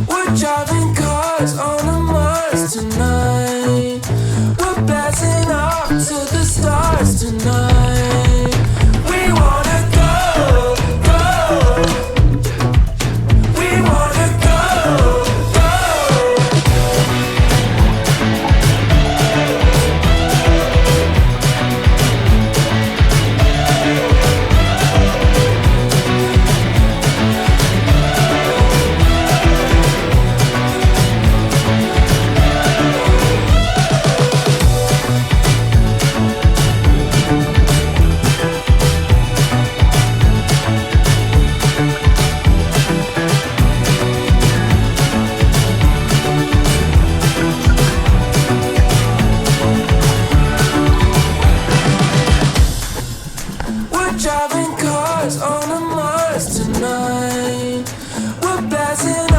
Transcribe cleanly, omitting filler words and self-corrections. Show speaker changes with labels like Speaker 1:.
Speaker 1: We're driving cars on a Mars tonight. We're blasting off to the stars tonight. We wanna go, go. We wanna go, go. We're driving cars on a Mars tonight. We're blasting